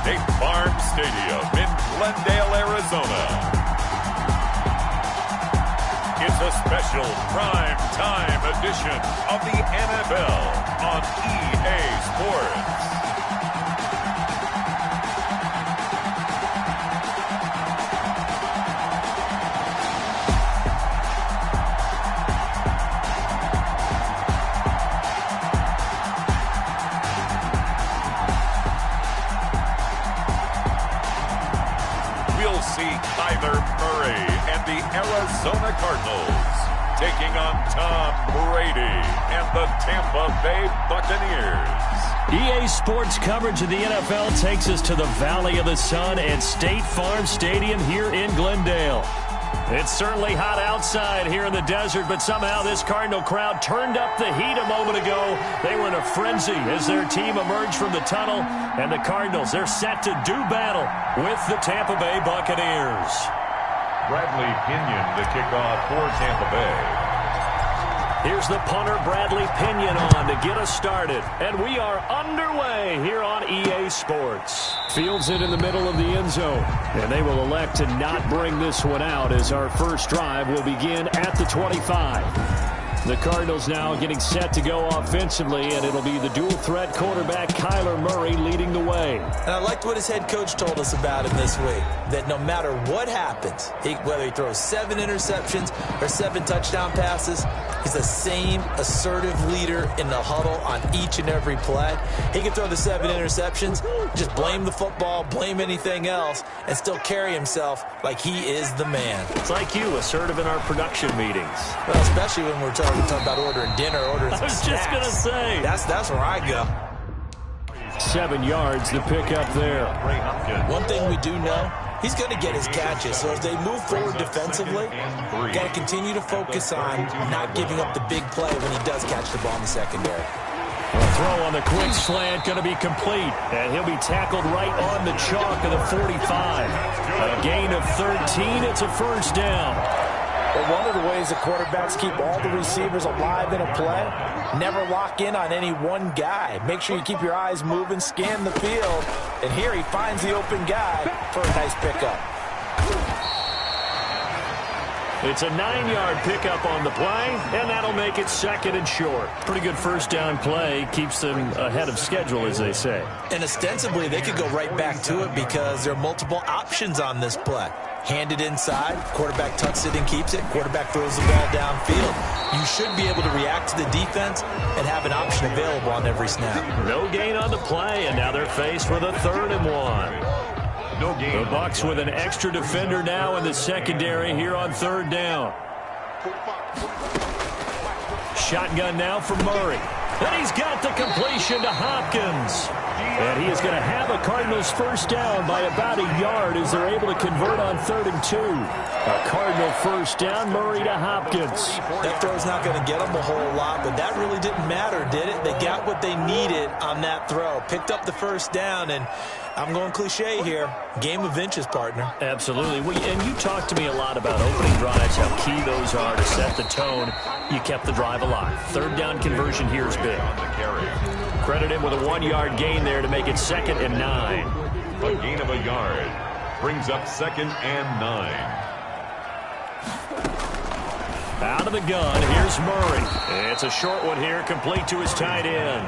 State Farm Stadium in Glendale, Arizona. It's a special prime time edition of the NFL on EA Sports. Arizona Cardinals taking on Tom Brady and the Tampa Bay Buccaneers. EA Sports coverage of the NFL takes us to the Valley of the Sun at State Farm Stadium here in Glendale. It's certainly hot outside here in the desert, but somehow this Cardinal crowd turned up the heat a moment ago. They were in a frenzy as their team emerged from the tunnel, and the Cardinals, they're set to do battle with the Tampa Bay Buccaneers. Bradley Pinion, the kickoff for Tampa Bay. Here's the punter, Bradley Pinion, on to get us started. And we are underway here on EA Sports. Fields it in the middle of the end zone. And they will elect to not bring this one out as our first drive will begin at the 25. The Cardinals now getting set to go offensively, and it'll be the dual-threat quarterback Kyler Murray leading the way. And I liked what his head coach told us about him this week, that no matter what happens, whether he throws 7 interceptions or 7 touchdown passes, he's the same assertive leader in the huddle on each and every play. He can throw the 7 interceptions, just blame the football, blame anything else, and still carry himself like he is the man. It's like you, assertive in our production meetings. Well, especially when we're talking about ordering dinner, ordering some snacks. I was just going to say. That's where I go. 7 yards, the pickup there. One thing we do know, he's going to get his catches. So as they move forward defensively, got to continue to focus on not giving up the big play when he does catch the ball in the secondary. A throw on the quick slant going to be complete, and he'll be tackled right on the chalk of the 45. A gain of 13. It's a first down. But one of the ways the quarterbacks keep all the receivers alive in a play, never lock in on any one guy. Make sure you keep your eyes moving, scan the field, and here he finds the open guy for a nice pickup. It's a 9-yard pickup on the play, and that'll make it second and short. Pretty good first down play. Keeps them ahead of schedule, as they say. And ostensibly, they could go right back to it because there are multiple options on this play. Handed inside, quarterback tucks it and keeps it, quarterback throws the ball downfield. You should be able to react to the defense and have an option available on every snap. No gain on the play, and now they're faced with a 3rd and 1. No gain. The Bucs with an extra defender now in the secondary here on 3rd down. Shotgun now for Murray. And he's got the completion to Hopkins. And he is going to have a Cardinals first down by about a yard as they're able to convert on 3rd and 2. A Cardinal first down, Murray to Hopkins. That throw's not going to get them a whole lot, but that really didn't matter, did it? They got what they needed on that throw. Picked up the first down, and I'm going cliche here. Game of inches, partner. Absolutely. And you talked to me a lot about opening drives, how key those are to set the tone. You kept the drive alive. 3rd down conversion here is big. Credit him with a 1-yard gain there to make it 2nd and 9. A gain of a yard brings up 2nd and 9. Out of the gun, here's Murray. It's a short one here, complete to his tight end.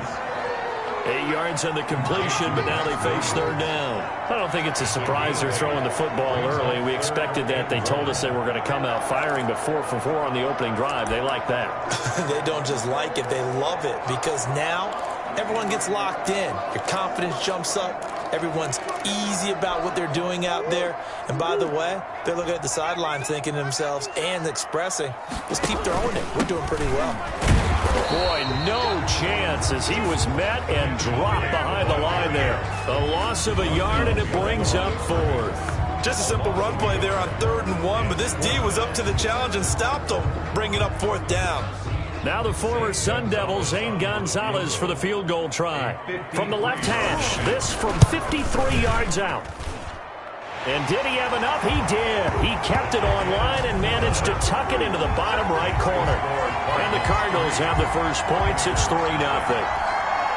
8 yards on the completion, but now they face 3rd down. I don't think it's a surprise they're throwing the football early. We expected that. They told us they were going to come out firing, but 4 for 4 on the opening drive. They like that. They don't just like it, they love it, because now everyone gets locked in. Your confidence jumps up. Everyone's easy about what they're doing out there. And by the way, they're looking at the sideline thinking to themselves and expressing, just keep throwing it. We're doing pretty well. Boy, no chance as he was met and dropped behind the line there. A loss of a yard, and it brings up 4th. Just a simple run play there on 3rd and 1, but this D was up to the challenge and stopped him, bringing up 4th down. Now the former Sun Devil, Zane Gonzalez, for the field goal try. From the left hash, this from 53 yards out. And did he have enough? He did. He kept it on line and managed to tuck it into the bottom right corner. And the Cardinals have the first points. It's 3-0.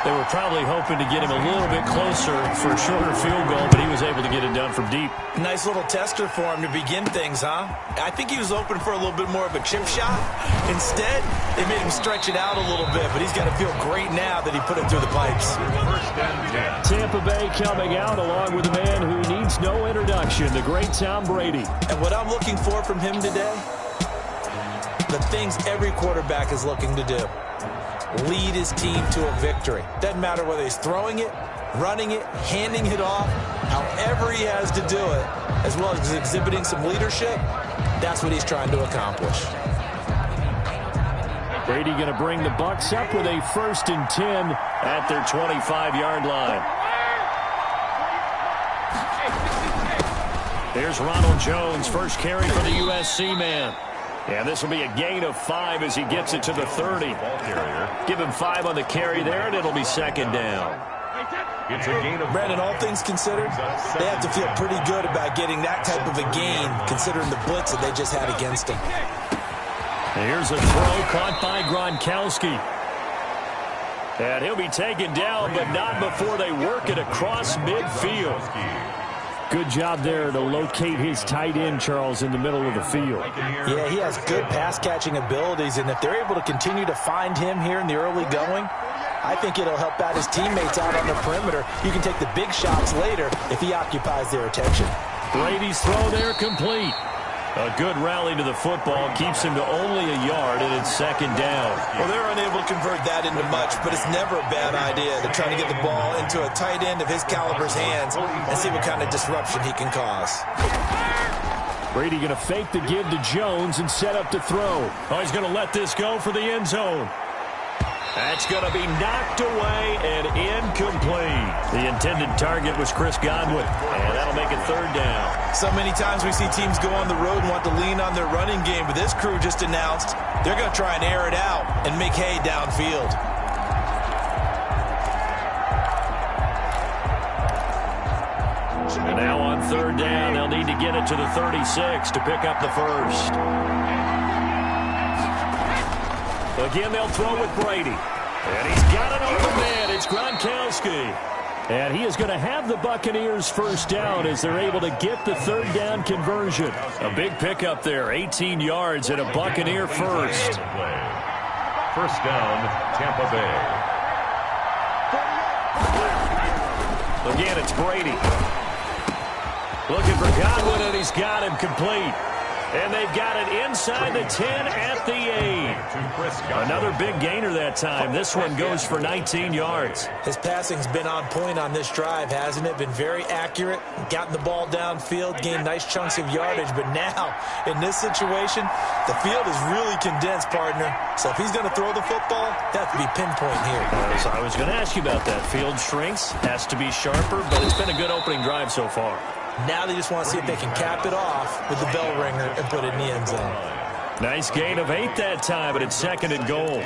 They were probably hoping to get him a little bit closer for a shorter field goal, but he was able to get it done from deep. Nice little tester for him to begin things, huh? I think he was open for a little bit more of a chip shot. Instead, they made him stretch it out a little bit, but he's got to feel great now that he put it through the pipes. Tampa Bay coming out along with a man who needs no introduction, the great Tom Brady. And what I'm looking for from him today, the things every quarterback is looking to do. Lead his team to a victory. Doesn't matter whether he's throwing it, running it, handing it off, however he has to do it, as well as exhibiting some leadership, that's what he's trying to accomplish. Brady going to bring the Bucs up with a 1st and 10 at their 25-yard line. Here's Ronald Jones, first carry for the USC man. And this will be a gain of 5 as he gets it to the 30. Give him 5 on the carry there, and it'll be 2nd down. It's a gain of Brandon, all things considered, they have to feel pretty good about getting that type of a gain, considering the blitz that they just had against them. Here's a throw caught by Gronkowski. And he'll be taken down, but not before they work it across midfield. Good job there to locate his tight end, Charles, in the middle of the field. Yeah, he has good pass-catching abilities, and if they're able to continue to find him here in the early going, I think it'll help out his teammates out on the perimeter. You can take the big shots later if he occupies their attention. Brady's throw there complete. A good rally to the football keeps him to only a yard, and it's 2nd down. Well, they're unable to convert that into much, but it's never a bad idea to try to get the ball into a tight end of his caliber's hands and see what kind of disruption he can cause. Brady going to fake the give to Jones and set up to throw. Oh, he's going to let this go for the end zone. That's going to be knocked away and incomplete. The intended target was Chris Godwin, and that'll make it 3rd down. So many times we see teams go on the road and want to lean on their running game, but this crew just announced they're going to try and air it out and make hay downfield. And now on 3rd down, they'll need to get it to the 36 to pick up the 1st. Again, they'll throw with Brady. And he's got an open man. It's Gronkowski. And he is going to have the Buccaneers 1st down as they're able to get the 3rd down conversion. A big pickup there, 18 yards and a Buccaneer 1st. 1st down, Tampa Bay. Again, it's Brady. Looking for Godwin, and he's got him complete. And they've got it inside the 10 at the 8. Another big gainer that time. This one goes for 19 yards. His passing's been on point on this drive, hasn't it? Been very accurate, gotten the ball downfield, gained nice chunks of yardage. But now, in this situation, the field is really condensed, partner. So if he's going to throw the football, that has to be pinpoint here. So I was going to ask you about that. Field shrinks, has to be sharper, but it's been a good opening drive so far. Now they just want to see if they can cap it off with the bell ringer and put it in the end zone. Nice gain of 8 that time, but it's 2nd and goal.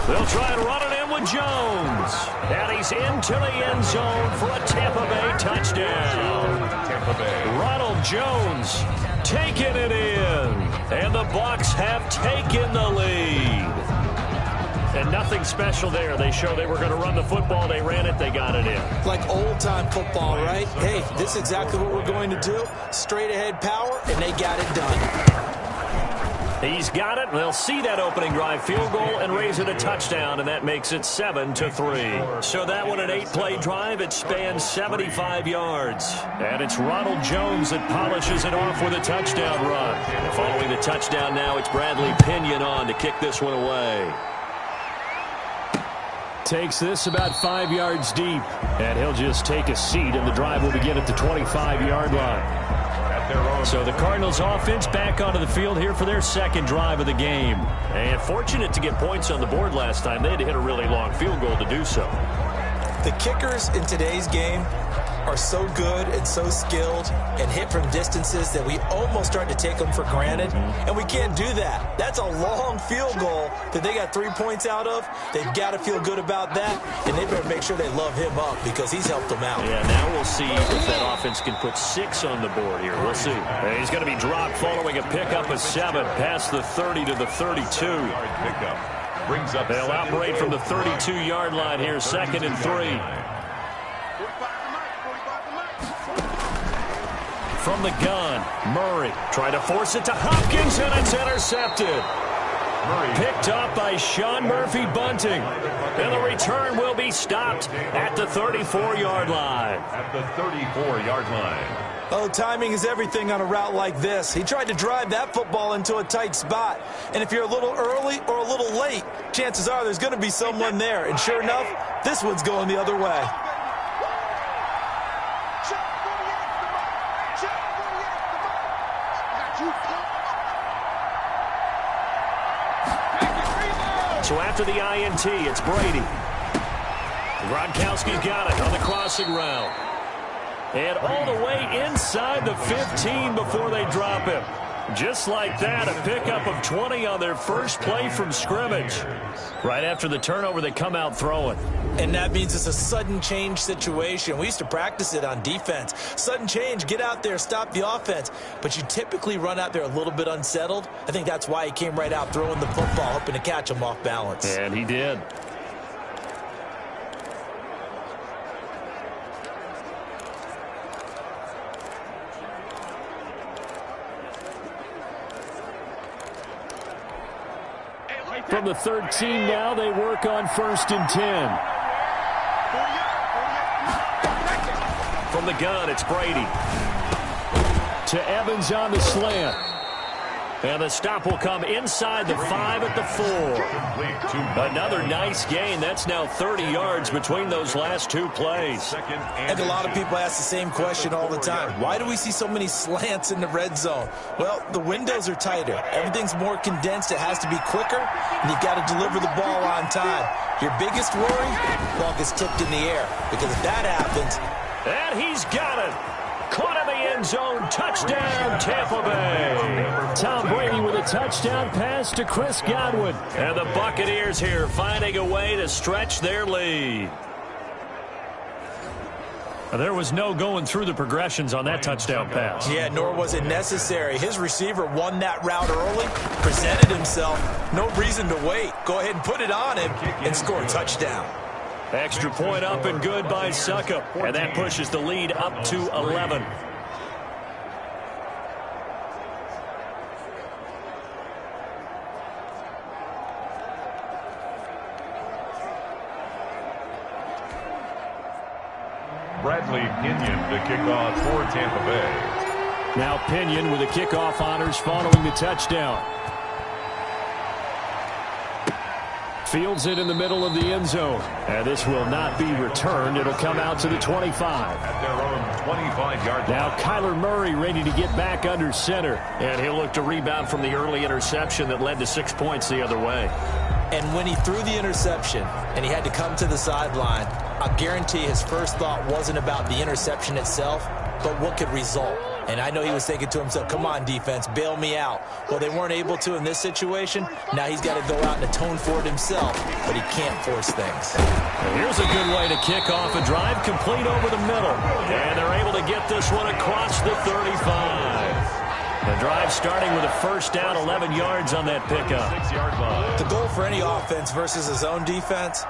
They'll try and run it in with Jones. And he's into the end zone for a Tampa Bay touchdown. Tampa Bay. Ronald Jones taking it in. And the Bucs have taken the lead. And nothing special there. They showed they were going to run the football. They ran it. They got it in. Like old-time football, right? Hey, this is exactly what we're going to do. Straight-ahead power, and they got it done. He's got it. They'll see that opening drive field goal and raise it a touchdown, and that makes it 7-3. So that one, an 8-play drive. It spans 75 yards. And it's Ronald Jones that polishes it off with a touchdown run. And following the touchdown now, it's Bradley Pinion on to kick this one away. Takes this about 5 yards deep, and he'll just take a seat, and the drive will begin at the 25-yard line. So the Cardinals offense back onto the field here for their 2nd drive of the game. And fortunate to get points on the board last time. They had to hit a really long field goal to do so. The kickers in today's game are so good and so skilled and hit from distances that we almost start to take them for granted, and we can't do that. That's a long field goal that they got 3 points out of. They've got to feel good about that, and they better make sure they love him up because he's helped them out. Yeah, now we'll see if that offense can put 6 on the board here. We'll see. And he's going to be dropped following a pickup of 7 past the 30 to the 32. They'll operate from the 32-yard line here, 2nd and 3. From the gun, Murray trying to force it to Hopkins, and it's intercepted. Picked up by Sean Murphy-Bunting. And the return will be stopped at the 34-yard line. At the 34-yard line. Oh, timing is everything on a route like this. He tried to drive that football into a tight spot. And if you're a little early or a little late, chances are there's going to be someone there. And sure enough, this one's going the other way. So after the INT, it's Brady. Gronkowski's got it on the crossing route. And all the way inside the 15 before they drop him. Just like that, a pickup of 20 on their first play from scrimmage. Right after the turnover, they come out throwing. And that means it's a sudden change situation. We used to practice it on defense. Sudden change, get out there, stop the offense. But you typically run out there a little bit unsettled. I think that's why he came right out throwing the football, hoping to catch him off balance. And he did. From the 13 now, they work on 1st and 10. From the gun, it's Brady. To Evans on the slant. And the stop will come inside the 5 at the 4. Another nice gain. That's now 30 yards between those last 2 plays. And a lot of people ask the same question all the time. Why do we see so many slants in the red zone? Well, the windows are tighter. Everything's more condensed. It has to be quicker, and you've got to deliver the ball on time. Your biggest worry? Ball gets tipped in the air, because if that happens... And he's got it. Caught in the end zone. Touchdown, Tampa Bay. Tom Brady with a touchdown pass to Chris Godwin. And the Buccaneers here finding a way to stretch their lead. There was no going through the progressions on that touchdown pass. Yeah, nor was it necessary. His receiver won that route early, presented himself. No reason to wait. Go ahead and put it on him and score a touchdown. Extra point up and good by Suckup. And that pushes the lead up to 11. Bradley Pinion to kick off for Tampa Bay. Now Pinion with the kickoff honors following the touchdown. Fields it in the middle of the end zone. And this will not be returned. It'll come out to the 25. At their own 25-yard line. Now Kyler Murray ready to get back under center. And he'll look to rebound from the early interception that led to 6 points the other way. And when he threw the interception and he had to come to the sideline, I guarantee his first thought wasn't about the interception itself, but what could result. And I know he was thinking to himself, come on, defense, bail me out. Well, they weren't able to in this situation. Now he's got to go out and atone for it himself, but he can't force things. And here's a good way to kick off a drive complete over the middle. And they're able to get this one across the 35. The drive starting with a first down, 11 yards on that pickup. 6-yard line. The goal for any offense versus his own defense,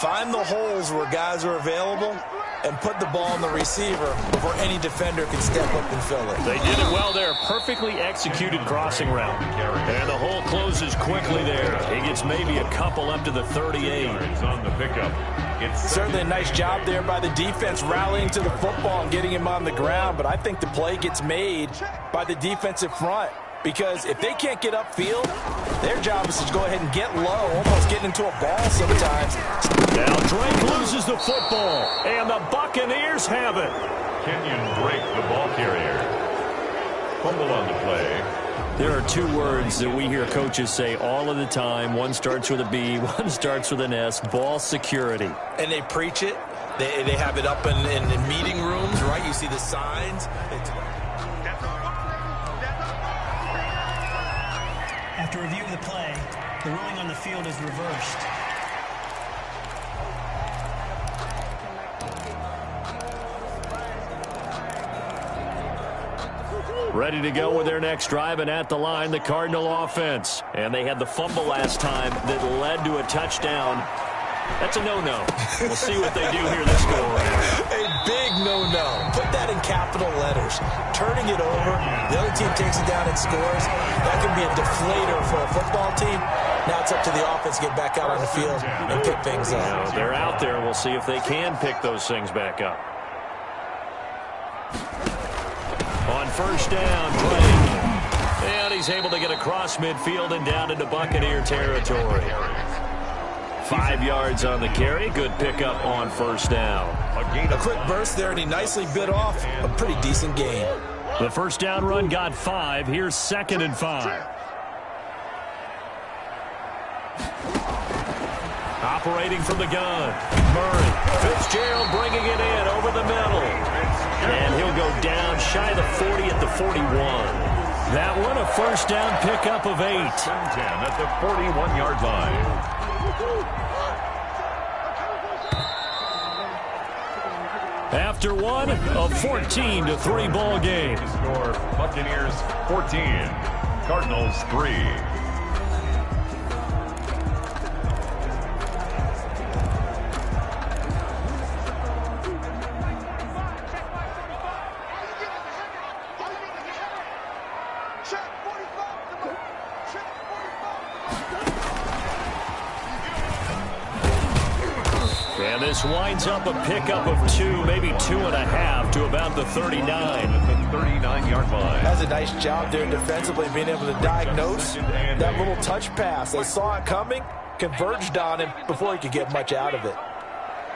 find the holes where guys are available and put the ball in the receiver before any defender can step up and fill it. They did it well there. Perfectly executed crossing route. And the hole closes quickly there. He gets maybe a couple up to the 38. On the pickup. It's Certainly a nice job there by the defense rallying to the football and getting him on the ground, but I think the play gets made by the defensive front. Because if they can't get upfield, their job is to go ahead and get low, almost getting into a ball sometimes. Now Drake loses the football, and the Buccaneers have it. Kenyon Drake, the ball carrier. Fumble on the play. There are 2 words that we hear coaches say all of the time. One starts with a B, one starts with an S. Ball security. And they preach it, They have it up in meeting rooms, right? You see the signs. After review of the play, the ruling on the field is reversed. Ready to go with their next drive, and at the line, the Cardinal offense. And they had the fumble last time that led to a touchdown. That's a no-no. We'll see what they do here this go-around. A big no-no. Put that in capital letters. Turning it over, the other team takes it down and scores. That can be a deflator for a football team. Now it's up to the offense to get back out on the field and pick things up. They're out there. We'll see if they can pick those things back up. On first down, Drake. And he's able to get across midfield and down into Buccaneer territory. 5 yards on the carry. Good pickup on first down. A quick burst there, and he nicely bit off a pretty decent gain. The first down run got 5. Here's 2nd and 5. Operating from the gun. Murray. Fitzgerald bringing it in over the middle. And he'll go down shy of the 40 at the 41. That one a first down pickup of 8. 10 at the 41-yard line. After one, a 14-3 ball game. Score Buccaneers 14, Cardinals 3. And this winds up a pickup of 2, maybe 2.5 to about the 39. At the 39-yard line. Does a nice job there defensively, being able to diagnose that little touch pass. They saw it coming, converged on him before he could get much out of it.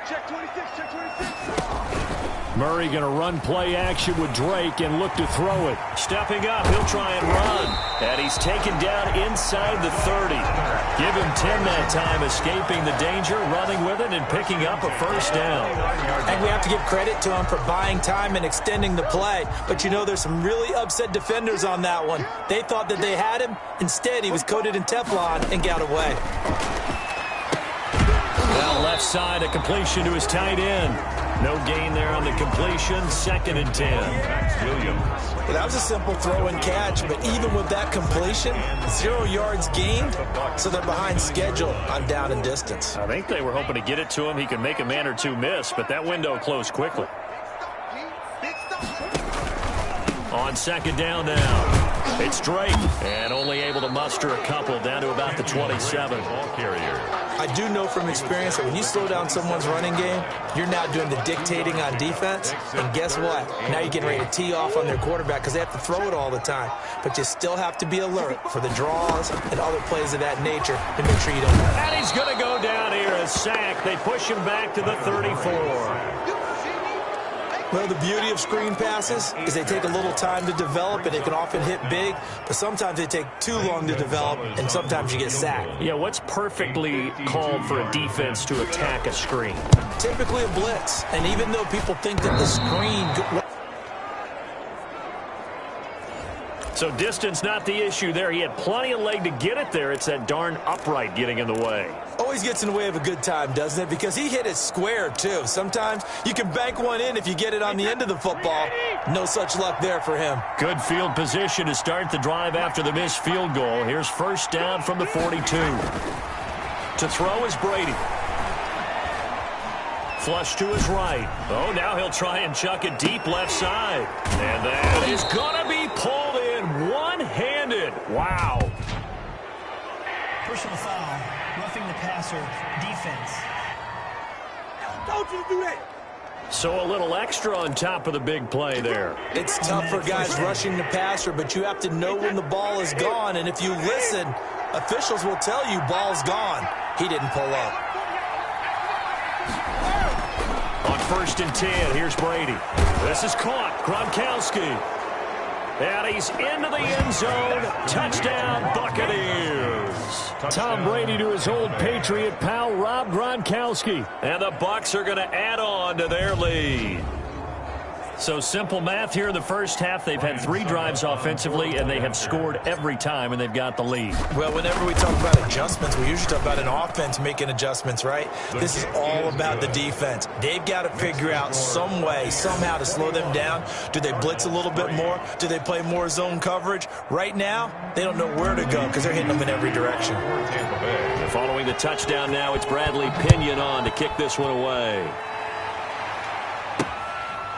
Check 26, check 26. Murray going to run play action with Drake and look to throw it. Stepping up, he'll try and run. And he's taken down inside the 30. Give him 10 that time, escaping the danger, running with it, and picking up a first down. And we have to give credit to him for buying time and extending the play. But you know, there's some really upset defenders on that one. They thought that they had him. Instead, he was coated in Teflon and got away. Well, left side, a completion to his tight end. No gain there on the completion. 2nd and 10. Williams. Well, that was a simple throw and catch, but even with that completion, 0 yards gained, so they're behind schedule on down and distance. I think they were hoping to get it to him. He could make a man or two miss, but that window closed quickly. On 2nd down now. It's Drake, and only able to muster a couple down to about the 27. Ball carrier. I do know from experience that when you slow down someone's running game, you're now doing the dictating on defense. And guess what? Now you're getting ready to tee off on their quarterback because they have to throw it all the time. But you still have to be alert for the draws and other plays of that nature to make sure you don't. And he's going to go down here, a sack. They push him back to the 34. Well, the beauty of screen passes is they take a little time to develop, and they can often hit big, but sometimes they take too long to develop, and sometimes you get sacked. Yeah, what's perfectly called for a defense to attack a screen? Typically a blitz, and even though people think that the screen... So distance not the issue there. He had plenty of leg to get it there. It's that darn upright getting in the way. Always gets in the way of a good time, doesn't it? Because he hit it square, too. Sometimes you can bank one in if you get it on the end of the football. No such luck there for him. Good field position to start the drive after the missed field goal. Here's first down from the 42. To throw is Brady. Flush to his right. Oh, now he'll try and chuck it deep left side. And that is going to be pulled in one-handed. Wow. Personal foul, roughing the passer, defense. Don't you do that. So a little extra on top of the big play there. It's tough for guys rushing the passer, but you have to know when the ball is gone. And if you listen, officials will tell you ball's gone. He didn't pull up. On 1st and 10, here's Brady. This is caught. Gronkowski. And he's into the end zone. Touchdown, Buccaneers. Tom Brady to his old Patriot pal, Rob Gronkowski. And the Bucs are going to add on to their lead. So simple math here in the first half. They've had 3 drives offensively, and they have scored every time, and they've got the lead. Well, whenever we talk about adjustments, we usually talk about an offense making adjustments, right? This is all about the defense. They've got to figure out some way, somehow to slow them down. Do they blitz a little bit more? Do they play more zone coverage? Right now, they don't know where to go because they're hitting them in every direction. Following the touchdown now, it's Bradley Pinion on to kick this one away.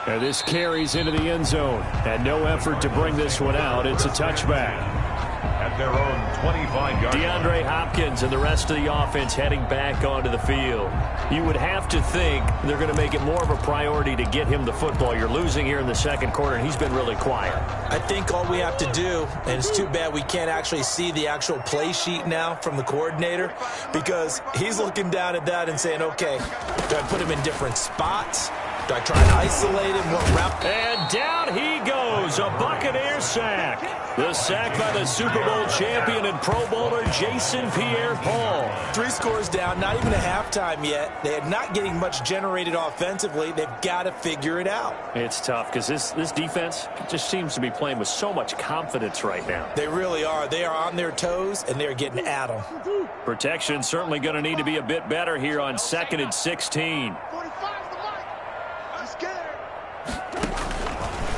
And this carries into the end zone. And no effort to bring this one out. It's a touchback. At their own 25-yard line. DeAndre Hopkins and the rest of the offense heading back onto the field. You would have to think they're going to make it more of a priority to get him the football. You're losing here in the second quarter, and he's been really quiet. I think all we have to do, and it's too bad we can't actually see the actual play sheet now from the coordinator, because he's looking down at that and saying, okay, do I put him in different spots? Do I try and isolate him? What route? And down he goes, a Buccaneer sack. The sack by the Super Bowl champion and Pro Bowler Jason Pierre-Paul. 3 scores down, not even a halftime yet. They are not getting much generated offensively. They've got to figure it out. It's tough because this defense just seems to be playing with so much confidence right now. They really are. They are on their toes, and they're getting at them. Protection certainly going to need to be a bit better here on 2nd and 16.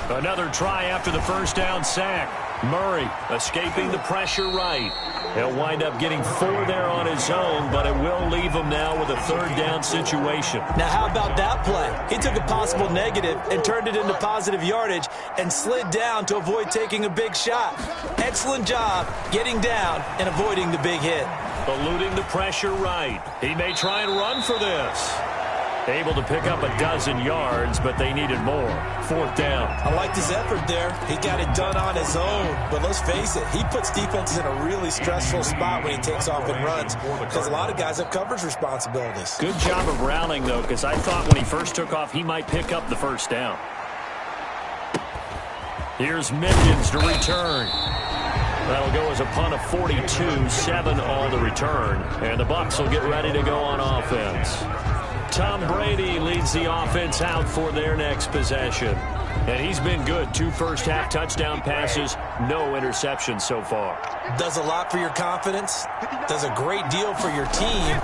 Another try after the first down sack. Murray escaping the pressure right. He'll wind up getting 4 there on his own, but it will leave him now with a 3rd down situation. Now, how about that play? He took a possible negative and turned it into positive yardage and slid down to avoid taking a big shot. Excellent job getting down and avoiding the big hit. Eluding the pressure right. He may try and run for this. Able to pick up a 12 yards, but they needed more. 4th down. I liked his effort there. He got it done on his own. But let's face it, he puts defenses in a really stressful spot when he takes off and runs because a lot of guys have coverage responsibilities. Good job of rallying, though, because I thought when he first took off, he might pick up the 1st down. Here's Mickens to return. That'll go as a punt of 42, 7 on the return. And the Bucs will get ready to go on offense. Tom Brady leads the offense out for their next possession. And he's been good. 2 first-half touchdown passes, no interceptions so far. Does a lot for your confidence. Does a great deal for your team.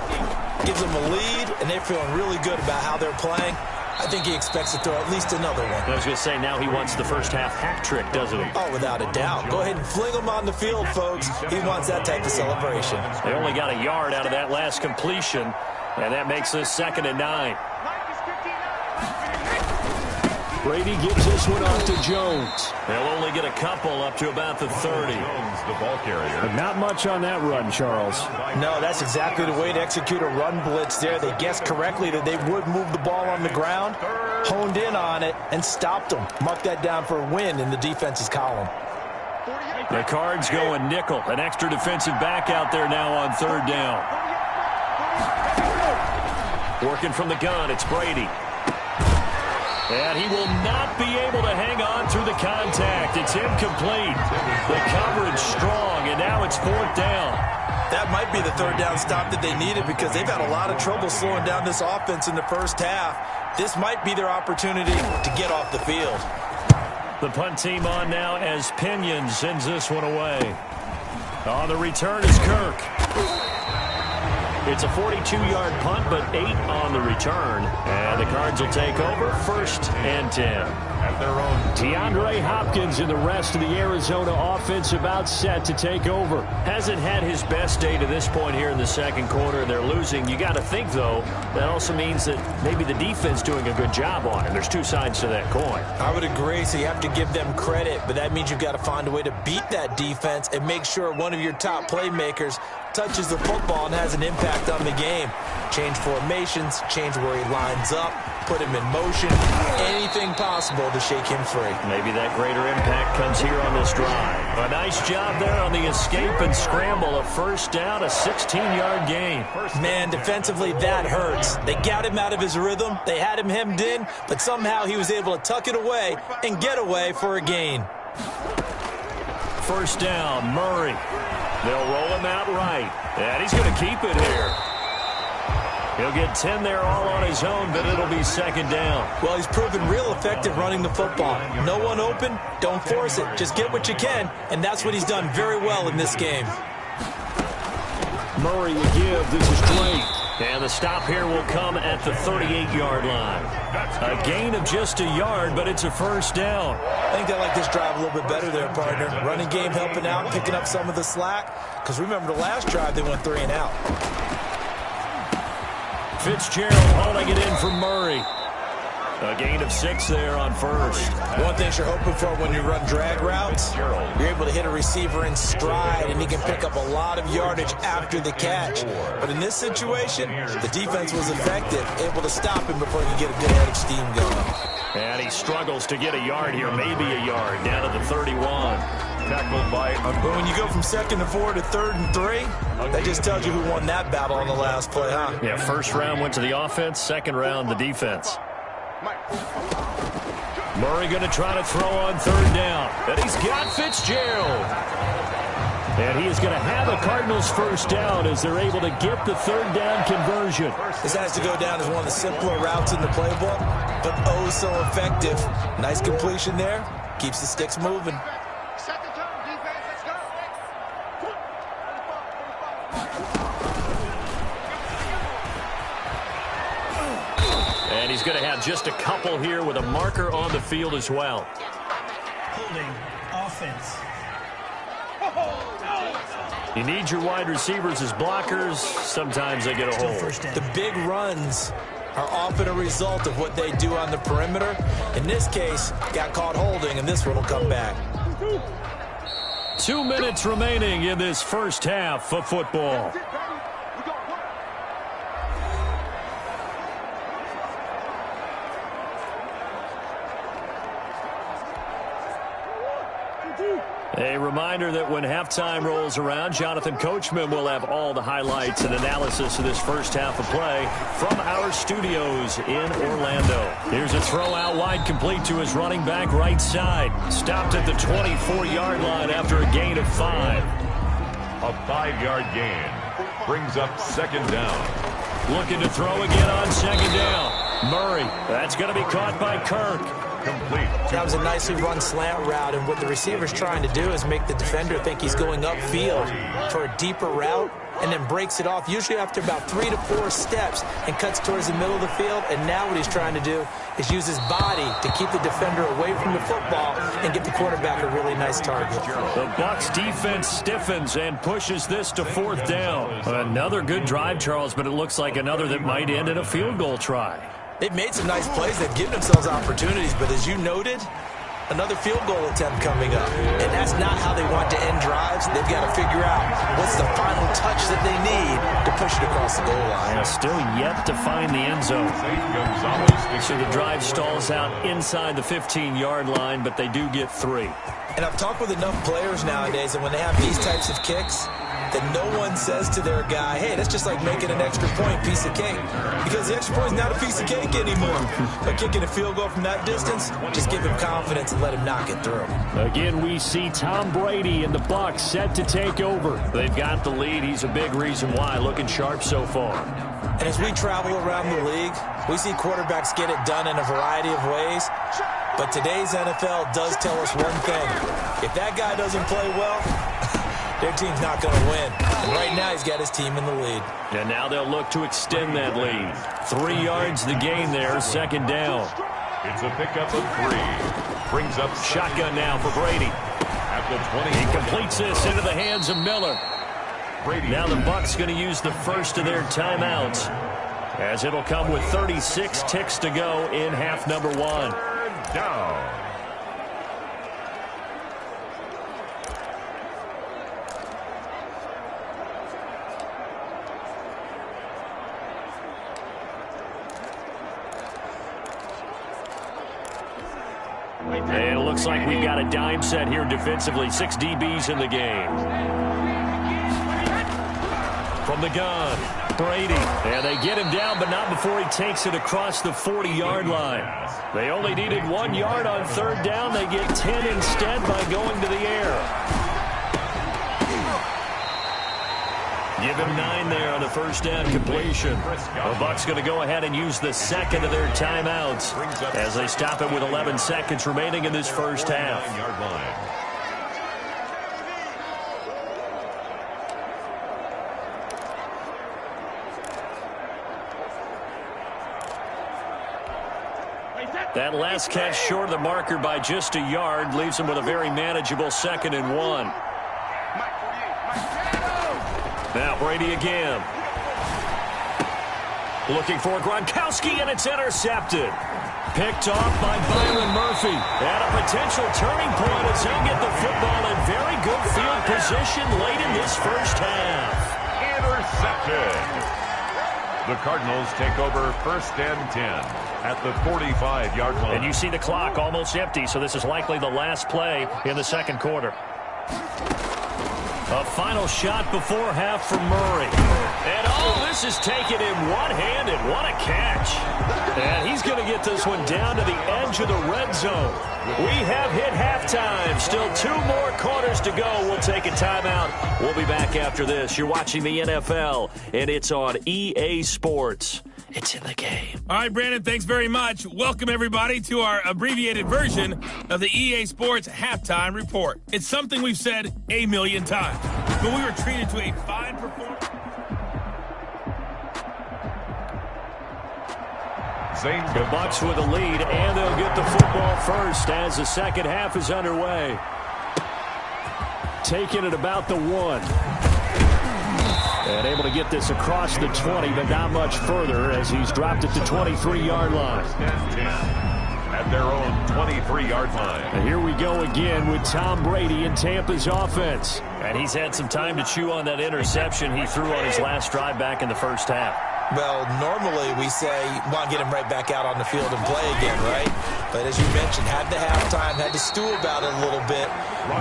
Gives them a lead, and they're feeling really good about how they're playing. I think he expects to throw at least another one. I was going to say, now he wants the first-half hat trick, doesn't he? Oh, without a doubt. Go ahead and fling him on the field, folks. He wants that type of celebration. They only got a yard out of that last completion. And that makes this 2nd and 9. Brady gives this one off to Jones. They'll only get a couple up to about the 30. Jones, the ball carrier. But not much on that run, Charles. No, that's exactly the way to execute a run blitz there. They guessed correctly that they would move the ball on the ground, honed in on it, and stopped them. Mark that down for a win in the defense's column. The Cards going nickel. An extra defensive back out there now on 3rd down. Working from the gun, it's Brady. And he will not be able to hang on through the contact. It's incomplete. The coverage strong, and now it's 4th down. That might be the 3rd down stop that they needed because they've had a lot of trouble slowing down this offense in the first half. This might be their opportunity to get off the field. The punt team on now as Pinion sends this one away. On the return is Kirk. It's a 42-yard punt, but 8 on the return. And the Cards will take over 1st and 10. At their own. DeAndre Hopkins and the rest of the Arizona offense about set to take over. Hasn't had his best day to this point here in the second quarter. They're losing. You got to think, though, that also means that maybe the defense doing a good job on him. There's 2 sides to that coin. I would agree, so you have to give them credit, but that means you've got to find a way to beat that defense and make sure one of your top playmakers touches the football and has an impact on the game. Change formations, change where he lines up, put him in motion, anything possible to shake him free. Maybe that greater impact comes here on this drive. A nice job there on the escape and scramble. A 1st down, a 16-yard gain. Man, defensively, that hurts. They got him out of his rhythm. They had him hemmed in, but somehow he was able to tuck it away and get away for a gain. first down. Murray. They'll roll him out right. And he's going to keep it here. He'll get 10 there all on his own, but it'll be second down. Well, he's proven real effective running the football. No one open, don't force it. Just get what you can, and that's what he's done very well in this game. Murray will give. This is Drake. And the stop here will come at the 38-yard line. A gain of just a yard, but it's a first down. I think they like this drive a little bit better there, partner. Running game helping out, picking up some of the slack. Because remember the last drive, they went 3 and out. Fitzgerald hauling it in for Murray. A gain of 6 there on first. One thing you're hoping for when you run drag routes, you're able to hit a receiver in stride, and he can pick up a lot of yardage after the catch. But in this situation, the defense was effective, able to stop him before he could get a good head of steam going. And he struggles to get a yard here, maybe a yard, down to the 31. Tackled by But when you go from 2nd and 4 to 3rd and 3, that just tells you who won that battle on the last play, huh? Yeah, first round went to the offense, second round the defense. Murray going to try to throw on 3rd down. And he's got Fitzgerald. And he is going to have a Cardinals first down as they're able to get the 3rd down conversion. This has to go down as one of the simpler routes in the playbook, but oh so effective. Nice completion there. Keeps the sticks moving. And he's going to have just a couple here with a marker on the field as well. Holding offense. You need your wide receivers as blockers. Sometimes they get a hold. The big runs are often a result of what they do on the perimeter. In this case, got caught holding, and this one will come back. 2 minutes remaining in this first half of football. A reminder that when halftime rolls around, Jonathan Coachman will have all the highlights and analysis of this first half of play from our studios in Orlando. Here's a throw out wide, complete to his running back right side. Stopped at the 24-yard line after a gain of 5. a 5-yard gain. Brings up second down. Looking to throw again on second down. Murray, that's going to be caught by Kirk. Complete. That was a nicely run slant route, and what the receiver's trying to do is make the defender think he's going upfield for a deeper route, and then breaks it off, usually after about 3 to 4 steps, and cuts towards the middle of the field. And now what he's trying to do is use his body to keep the defender away from the football and get the quarterback a really nice target. The Bucs defense stiffens and pushes this to 4th down. Another good drive, Charles, but it looks like another that might end in a field goal try. They've made some nice plays. They've given themselves opportunities, but as you noted, another field goal attempt coming up. And that's not how they want to end drives. They've got to figure out what's the final touch that they need to push it across the goal line. Yeah, still yet to find the end zone. So the drive stalls out inside the 15-yard line, but they do get 3. And I've talked with enough players nowadays, and when they have these types of kicks, that no one says to their guy, hey, that's just like making an extra point piece of cake. Because the extra point is not a piece of cake anymore. But kicking a field goal from that distance, just give him confidence and let him knock it through. Again, we see Tom Brady and the Bucs set to take over. They've got the lead. He's a big reason why. Looking sharp so far. And as we travel around the league, we see quarterbacks get it done in a variety of ways. But today's NFL does tell us one thing. If that guy doesn't play well, their team's not going to win. And right now, he's got his team in the lead. And now they'll look to extend that lead. 3 yards the gain there, second down. It's a pickup of 3. Brings up shotgun now for Brady. At the 20. He completes this into the hands of Miller. Brady. Now the Bucs going to use the first of their timeouts, as it'll come with 36 ticks to go in half number 1. Down. And it looks like we've got a dime set here defensively. 6 DBs in the game. From the gun, Brady. And they get him down, but not before he takes it across the 40-yard line. They only needed 1 yard on 3rd down. They get 10 instead by going to the air. Gave him 9 there on the first down completion. The Bucs going to go ahead and use the second of their timeouts as they stop it with 11 seconds remaining in this first half. That last catch short of the marker by just a yard leaves him with a very manageable 2nd and 1. Now Brady again. Looking for Gronkowski, and it's intercepted. Picked off by Byron Murphy. And a potential turning point as he'll get the football in very good field position late in this first half. Intercepted. The Cardinals take over 1st and 10 at the 45-yard line. And you see the clock almost empty, so this is likely the last play in the second quarter. A final shot before half from Murray. And this is taken in one-handed. What a catch. And he's going to get this one down to the edge of the red zone. We have hit halftime. Still 2 more quarters to go. We'll take a timeout. We'll be back after this. You're watching the NFL, and it's on EA Sports. It's in the game. All right, Brandon, thanks very much. Welcome, everybody, to our abbreviated version of the EA Sports Halftime Report. It's something we've said a million times, but we were treated to a fine performance. The Bucs with a lead, and they'll get the football first as the second half is underway. Taking it about the 1. And able to get this across the 20, but not much further as he's dropped it to 23-yard line. At their own 23-yard line. And here we go again with Tom Brady in Tampa's offense. And he's had some time to chew on that interception he threw on his last drive back in the first half. Well, normally we say, want to get him right back out on the field and play again, right? But as you mentioned, had the halftime, had to stew about it a little bit.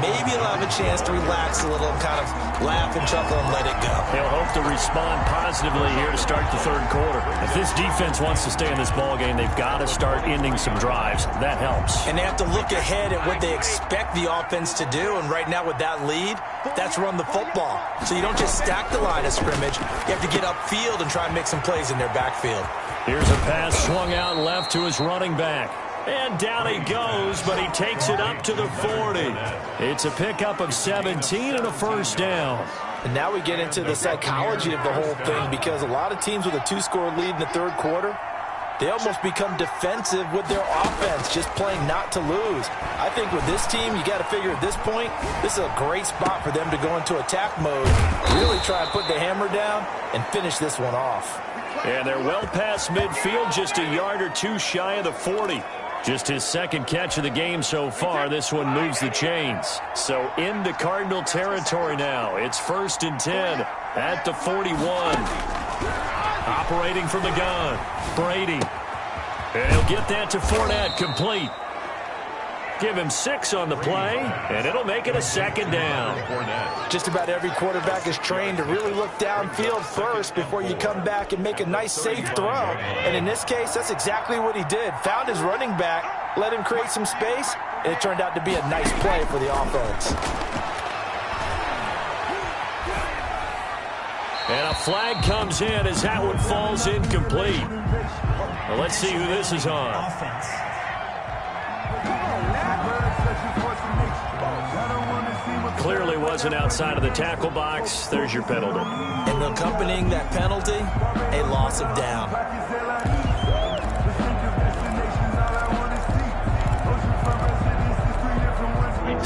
Maybe he'll have a chance to relax a little and kind of laugh and chuckle and let it go. He'll hope to respond positively here to start the third quarter. If this defense wants to stay in this ballgame, they've got to start ending some drives. That helps. And they have to look ahead at what they expect the offense to do. And right now with that lead, that's run the football. So you don't just stack the line of scrimmage. You have to get upfield and try and make some plays in their backfield. Here's a pass swung out left to his running back. And down he goes, but he takes it up to the 40. It's a pickup of 17 and a first down. And now we get into the psychology of the whole thing, because a lot of teams with a 2-score lead in the third quarter, they almost become defensive with their offense, just playing not to lose. I think with this team, you got to figure at this point, this is a great spot for them to go into attack mode, really try and put the hammer down and finish this one off. And they're well past midfield, just a yard or 2 shy of the 40. Just his second catch of the game so far. This one moves the chains. So into Cardinal territory now. It's 1st and 10 at the 41. Operating from the gun, Brady. And he'll get that to Fournette, complete. Give him 6 on the play, and it'll make it a 2nd down. Just about every quarterback is trained to really look downfield first before you come back and make a nice, safe throw. And in this case, that's exactly what he did. Found his running back, let him create some space, and it turned out to be a nice play for the offense. And a flag comes in as that one falls incomplete. Well, let's see who this is on. Offense. Clearly wasn't outside of the tackle box. There's your penalty. And accompanying that penalty, a loss of down.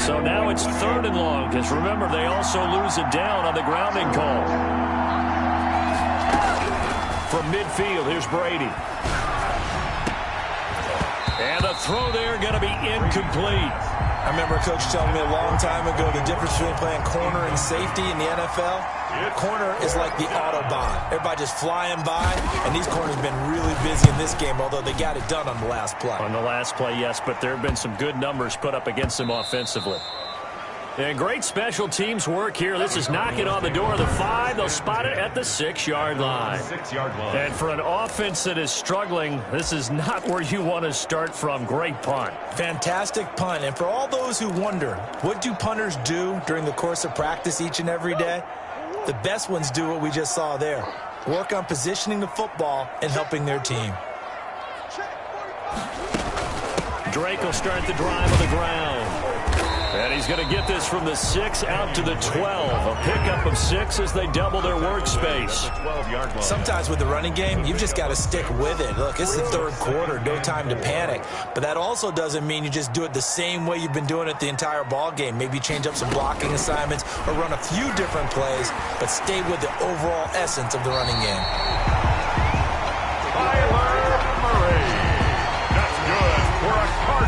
So now it's 3rd and long, because remember, they also lose it down on the grounding call. From midfield, here's Brady. And the throw there going to be incomplete. I remember a coach telling me a long time ago the difference between playing corner and safety in the NFL. Corner is like the Autobahn. Everybody just flying by, and these corners have been really busy in this game, although they got it done on the last play. On the last play, yes, but there have been some good numbers put up against them offensively. And great special teams work here. This is knocking on the door of the 5. They'll spot it at the 6-yard line. And for an offense that is struggling, this is not where you want to start from. Great punt. Fantastic punt. And for all those who wonder, what do punters do during the course of practice each and every day? The best ones do what we just saw there. Work on positioning the football and helping their team. Drake will start the drive on the ground. And he's going to get this from the 6 out to the 12. A pickup of 6 as they double their workspace. Sometimes with the running game, you've just got to stick with it. Look, it's the third quarter, no time to panic. But that also doesn't mean you just do it the same way you've been doing it the entire ball game. Maybe change up some blocking assignments or run a few different plays, but stay with the overall essence of the running game.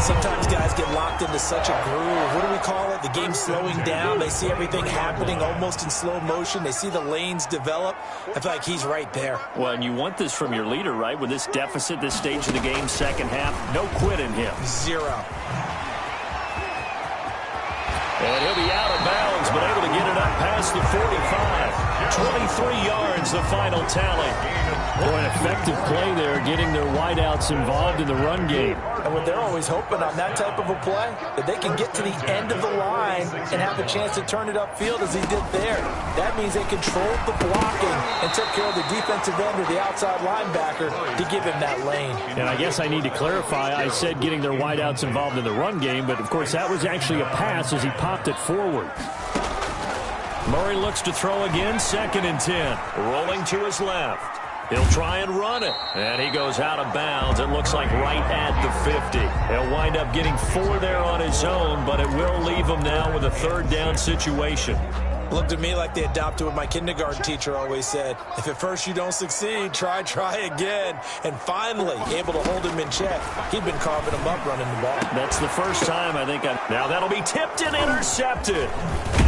Sometimes guys get locked into such a groove. What do we call it? The game slowing down. They see everything happening almost in slow motion. They see the lanes develop. I feel like he's right there. Well, and you want this from your leader, right? With this deficit, this stage of the game, second half, no quit in him. 0. And he'll be out of bounds, but able to get it up past the 45. 23 yards, the final tally. Boy, an effective play there, getting their wideouts involved in the run game. And what they're always hoping on that type of a play, that they can get to the end of the line and have a chance to turn it upfield as he did there. That means they controlled the blocking and took care of the defensive end or the outside linebacker to give him that lane. And I guess I need to clarify, I said getting their wideouts involved in the run game, but of course that was actually a pass as he popped it forward. Murray looks to throw again, 2nd and 10. Rolling to his left. He'll try and run it. And he goes out of bounds. It looks like right at the 50. He'll wind up getting 4 there on his own, but it will leave him now with a 3rd down situation. Looked at me like they adopted what my kindergarten teacher always said. If at first you don't succeed, try again. And finally, able to hold him in check. He'd been carving him up running the ball. That's the first time I think now that'll be tipped and intercepted.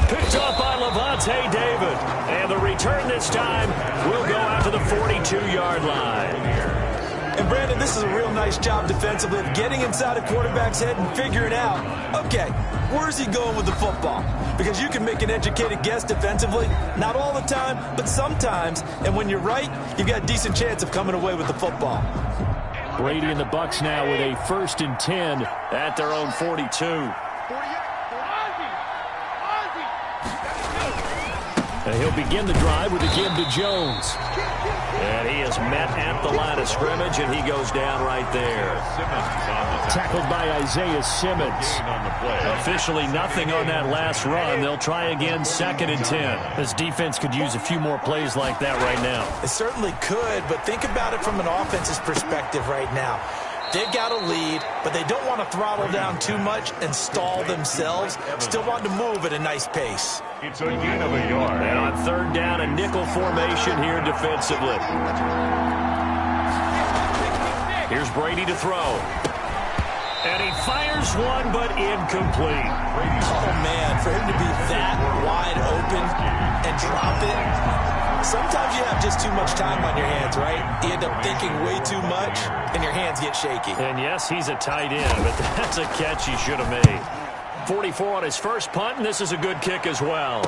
Picked up by Levante David. And the return this time will go out to the 42-yard line. And Brandon, this is a real nice job defensively of getting inside a quarterback's head and figuring out, okay, where's he going with the football? Because you can make an educated guess defensively, not all the time, but sometimes. And when you're right, you've got a decent chance of coming away with the football. Brady and the Bucs now with a 1st and 10 at their own 42. And he'll begin the drive with a give to Jones. And he is met at the line of scrimmage, and he goes down right there. Tackled by Isaiah Simmons. Officially nothing on that last run. They'll try again, 2nd and 10. This defense could use a few more plays like that right now. It certainly could, but think about it from an offense's perspective right now. They've got a lead, but they don't want to throttle down too much and stall themselves. Still want to move at a nice pace. It's a gain of a yard. And on 3rd down, a nickel formation here defensively. Here's Brady to throw. And he fires one, but incomplete. Oh, man, for him to be that wide open and drop it. Sometimes you have just too much time on your hands, right? You end up thinking way too much, and your hands get shaky. And yes, he's a tight end, but that's a catch he should have made. 44 on his first punt, and this is a good kick as well.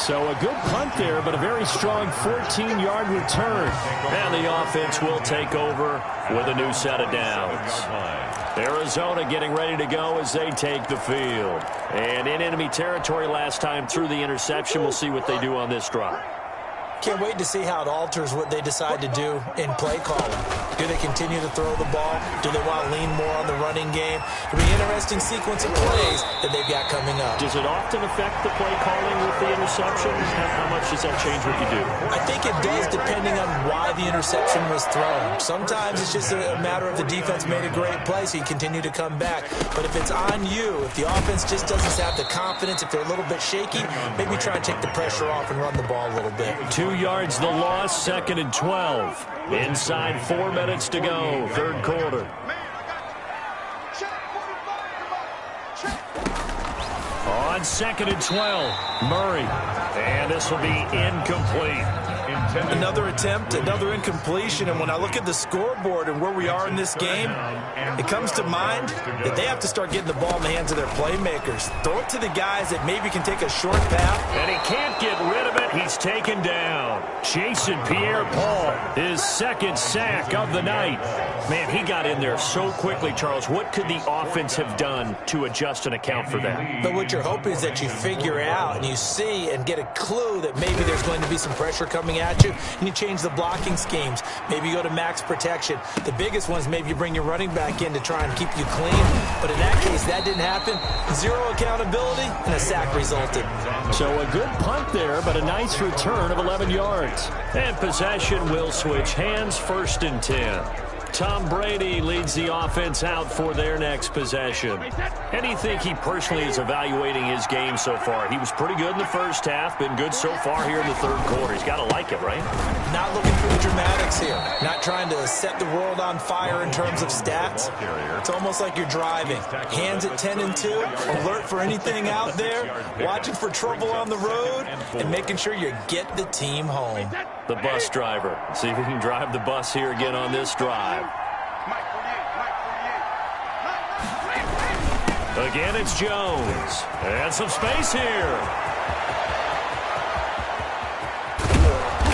So a good punt there, but a very strong 14-yard return. And the offense will take over with a new set of downs. Arizona getting ready to go as they take the field. And in enemy territory last time through the interception. We'll see what they do on this drive. Can't wait to see how it alters what they decide to do in play calling. Do they continue to throw the ball? Do they want to lean more on the running game? It'll be an interesting sequence of plays that they've got coming up. Does it often affect the play calling with the interception? How much does that change what you do? I think it does depending on why the interception was thrown. Sometimes it's just a matter of the defense made a great play, so you continue to come back. But if it's on you, if the offense just doesn't have the confidence, if they're a little bit shaky, maybe try and take the pressure off and run the ball a little bit. 2 yards the loss, 2nd and 12. Inside 4 minutes to go, 3rd quarter. On 2nd and 12, Murray. And this will be incomplete. Another attempt, another incompletion, and when I look at the scoreboard and where we are in this game, it comes to mind that they have to start getting the ball in the hands of their playmakers. Throw it to the guys that maybe can take a short path. And he can't get rid of it. He's taken down. Jason Pierre-Paul, his 2nd sack of the night. Man, he got in there so quickly, Charles. What could the offense have done to adjust and account for that? But what you're hoping is that you figure out and you see and get a clue that maybe there's going to be some pressure coming at you, and you change the blocking schemes. Maybe you go to max protection. The biggest one is maybe you bring your running back in to try and keep you clean. But in that case, that didn't happen. Zero accountability, and a sack resulted. So a good punt there, but a nice return of 11 yards. And possession will switch hands, 1st and 10. Tom Brady leads the offense out for their next possession. And you think he personally is evaluating his game so far? He was pretty good in the first half, been good so far here in the third quarter. He's got to like it, right? Not looking for the dramatics here. Not trying to set the world on fire in terms of stats. It's almost like you're driving. Hands at 10 and 2, alert for anything out there, watching for trouble on the road, and making sure you get the team home. The bus driver. See if he can drive the bus here again on this drive. Again, it's Jones. And some space here.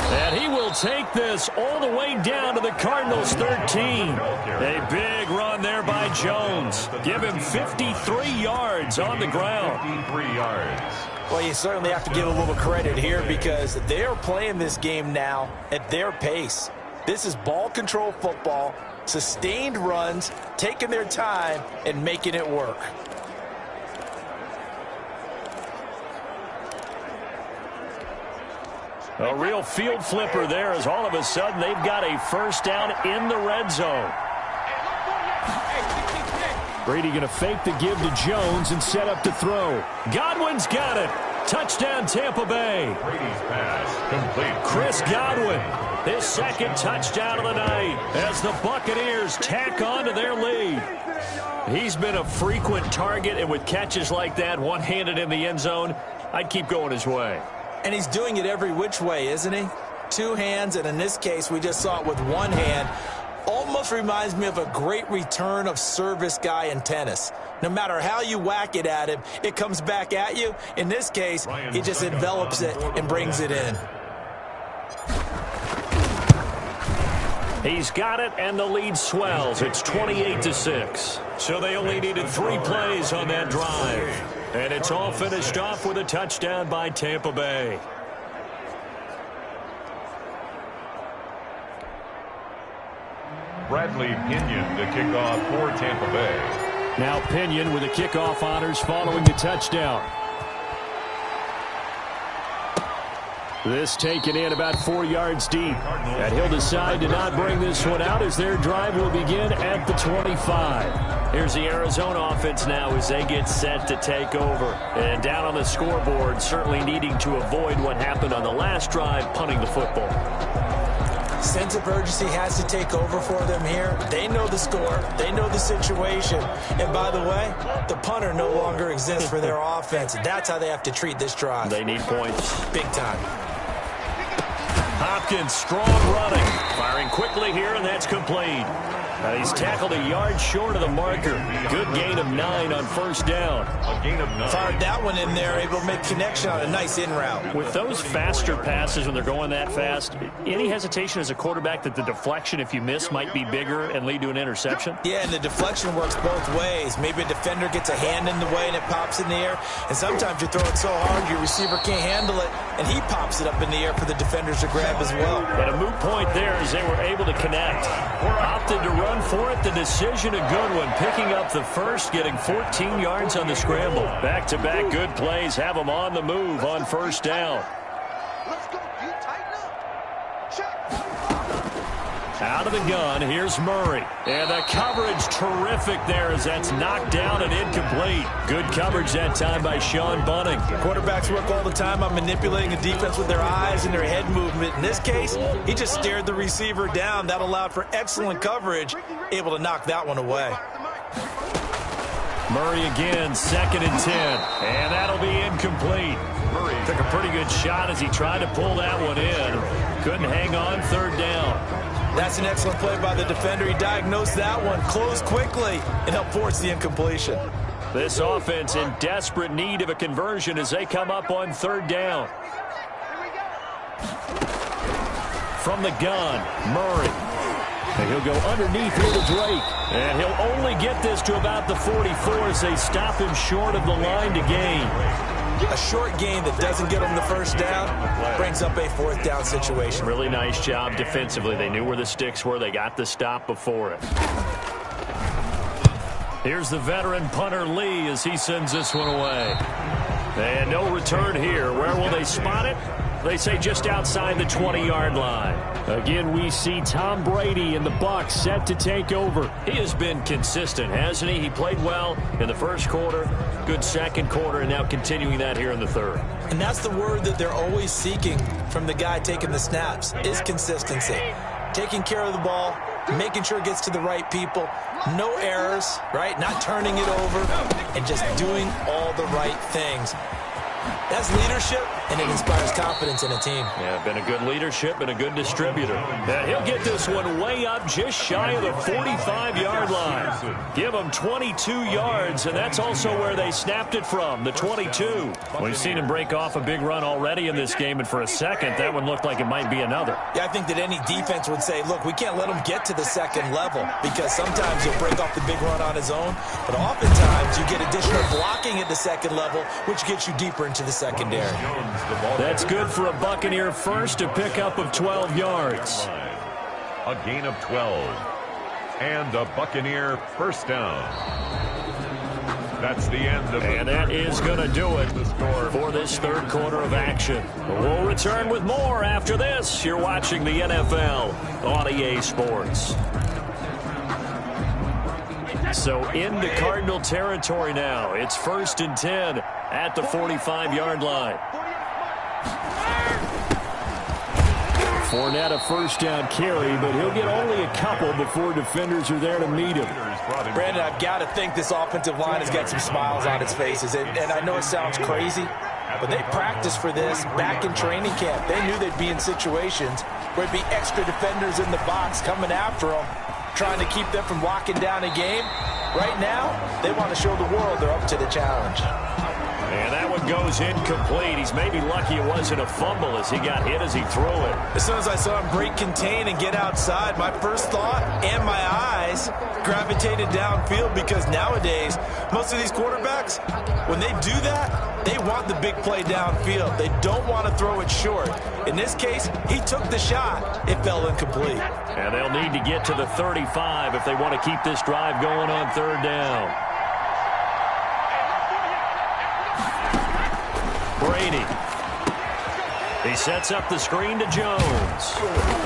And he will take this all the way down to the Cardinals' 13. A big run there by Jones. Give him 53 yards on the ground. 53 yards. Well, you certainly have to give a little credit here because they're playing this game now at their pace. This is ball control football, sustained runs, taking their time, and making it work. A real field flipper there as all of a sudden they've got a first down in the red zone. Brady going to fake the give to Jones and set up to throw. Godwin's got it. Touchdown, Tampa Bay. Brady's pass complete. Chris Godwin, his second touchdown of the night as the Buccaneers tack on to their lead. He's been a frequent target, and with catches like that, one-handed in the end zone, I'd keep going his way. And he's doing it every which way, isn't he? Two hands, and in this case, we just saw it with one hand. Almost reminds me of a great return of service guy in tennis. No matter how you whack it at him, it comes back at you. In this case, he just envelops it and brings it in. He's got it, and the lead swells. It's 28-6. So they only needed 3 plays on that drive. And it's all finished off with a touchdown by Tampa Bay. Bradley Pinion to kick off for Tampa Bay. Now Pinion with the kickoff honors following the touchdown. This taken in about 4 yards deep. And he'll decide to not bring this one out as their drive will begin at the 25. Here's the Arizona offense now as they get set to take over. And down on the scoreboard, certainly needing to avoid what happened on the last drive, punting the football. Sense of urgency has to take over for them here. They know the score. They know the situation. And by the way, the punter no longer exists for their offense. That's how they have to treat this drive. They need points. Big time. Hopkins, strong running. Firing quickly here, and that's complete. He's tackled a yard short of the marker. Good gain of 9 on first down. A gain of 9. Fired that one in there, able to make connection on a nice in route. With those faster passes when they're going that fast, any hesitation as a quarterback that the deflection, if you miss, might be bigger and lead to an interception? Yeah, and the deflection works both ways. Maybe a defender gets a hand in the way and it pops in the air. And sometimes you throw it so hard your receiver can't handle it, and he pops it up in the air for the defenders to grab as well. And a moot point there as they were able to connect. Opted to run for it. The decision a good one. Picking up the first, getting 14 yards on the scramble. Back-to-back good plays have them on the move on first down. Let's go. You tighten up. Check. Out of the gun, here's Murray. And the coverage terrific there as that's knocked down and incomplete. Good coverage that time by Sean Bunting. Quarterbacks work all the time on manipulating a defense with their eyes and their head movement. In this case, he just stared the receiver down. That allowed for excellent coverage, able to knock that one away. Murray again, 2nd and 10. And that'll be incomplete. Murray took a pretty good shot as he tried to pull that one in. Couldn't hang on, 3rd down. That's an excellent play by the defender. He diagnosed that one, closed quickly, and helped force the incompletion. This offense in desperate need of a conversion as they come up on 3rd down. From the gun, Murray. And he'll go underneath here to Drake. And he'll only get this to about the 44 as they stop him short of the line to gain. A short gain that doesn't get them the first down brings up a fourth down situation. Really nice job defensively. They knew where the sticks were. They got the stop before it. Here's the veteran punter Lee as he sends this one away. And no return here. Where will they spot it? They say just outside the 20-yard line. Again, we see Tom Brady and the Bucs set to take over. He has been consistent, hasn't he? He played well in the first quarter, good second quarter, and now continuing that here in the third. And that's the word that they're always seeking from the guy taking the snaps, is consistency. Taking care of the ball, making sure it gets to the right people, no errors, right? Not turning it over, and just doing all the right things. That's leadership, and it inspires confidence in a team. Yeah, been a good leadership and a good distributor. And he'll get this one way up just shy of the 45-yard line. Give him 22 yards, and that's also where they snapped it from, the 22. We've seen him break off a big run already in this game, and for a second, that one looked like it might be another. Yeah, I think that any defense would say, look, we can't let him get to the second level, because sometimes he'll break off the big run on his own, but oftentimes you get additional blocking at the second level, which gets you deeper into the secondary. That's good for a Buccaneer first, a pickup of 12 yards. A gain of 12. And a Buccaneer first down. That's the end of And that is going to do it for this third quarter of action. We'll return with more after this. You're watching the NFL on EA Sports. So into Cardinal territory now. It's 1st and 10 at the 45-yard line. Fournette a first down carry, but he'll get only a couple before defenders are there to meet him. Brandon, I've got to think this offensive line has got some smiles on its faces. And I know it sounds crazy, but they practiced for this back in training camp. They knew they'd be in situations where it'd be extra defenders in the box coming after them, trying to keep them from locking down a game. Right now, they want to show the world they're up to the challenge. And that one goes incomplete. He's maybe lucky it wasn't a fumble as he got hit as he threw it. As soon as I saw him break contain and get outside, my first thought and my eyes gravitated downfield, because nowadays, most of these quarterbacks, when they do that, they want the big play downfield. They don't want to throw it short. In this case, he took the shot. It fell incomplete. And they'll need to get to the 35 if they want to keep this drive going on third down. Brady. He sets up the screen to Jones.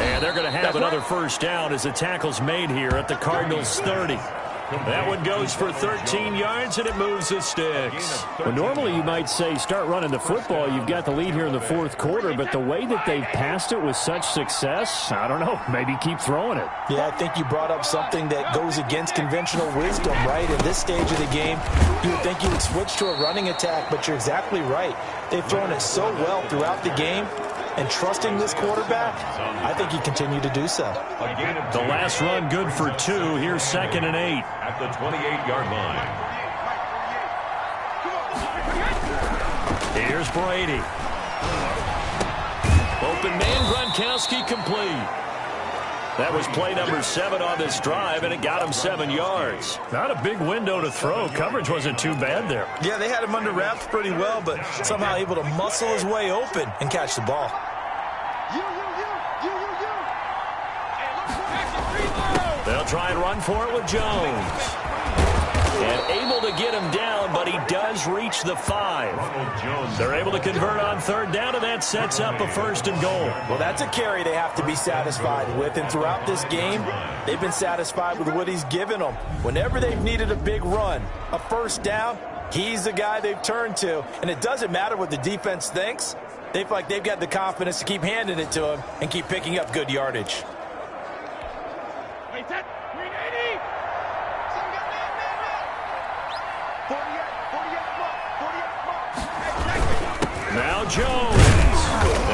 And they're going to have another first down as the tackle's made here at the Cardinals' 30. That one goes for 13 yards, and it moves the sticks. Well, normally you might say start running the football. You've got the lead here in the fourth quarter, but the way that they've passed it with such success, I don't know, maybe keep throwing it. Yeah, I think you brought up something that goes against conventional wisdom, right? At this stage of the game, you would think you would switch to a running attack, but you're exactly right. They've thrown it so well throughout the game. And trusting this quarterback, I think he continued to do so. The last run good for 2. Here's 2nd and 8. At the 28-yard line. Here's Brady. Open man, Gronkowski complete. That was play number 7 on this drive, and it got him 7 yards. Not a big window to throw. Coverage wasn't too bad there. Yeah, they had him under wraps pretty well, but somehow able to muscle his way open and catch the ball. They'll try and run for it with Jones. And able to get him down, but he does reach the 5. They're able to convert on third down, and that sets up a 1st and goal. Well, that's a carry they have to be satisfied with. And throughout this game, they've been satisfied with what he's given them. Whenever they've needed a big run, a first down, he's the guy they've turned to. And it doesn't matter what the defense thinks. They feel like they've got the confidence to keep handing it to him and keep picking up good yardage. Now Jones.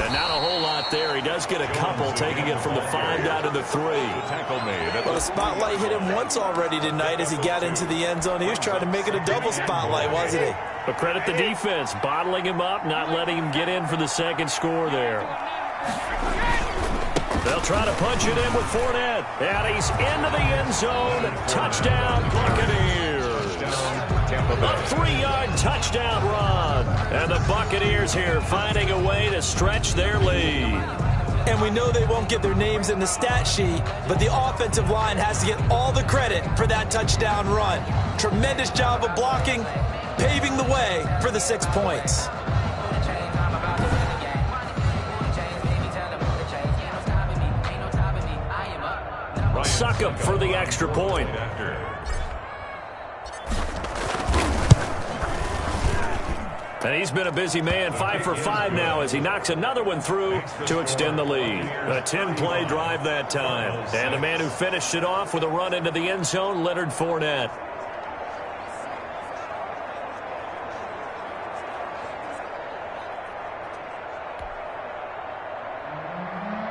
And not a whole lot there. He does get a couple, taking it from the 5 down to the 3. Tackle made. Well, the spotlight hit him once already tonight as he got into the end zone. He was trying to make it a double spotlight, wasn't he? But credit the defense, bottling him up, not letting him get in for the second score there. They'll try to punch it in with Fournette. And he's into the end zone. Touchdown, Buccaneers. A 3-yard touchdown run. And the Buccaneers here finding a way to stretch their lead. And we know they won't get their names in the stat sheet, but the offensive line has to get all the credit for that touchdown run. Tremendous job of blocking, paving the way for the 6 points. Succop for the extra point. And he's been a busy man, 5 for 5 now as he knocks another one through to extend the lead. A 10-play drive that time. And the man who finished it off with a run into the end zone, Leonard Fournette.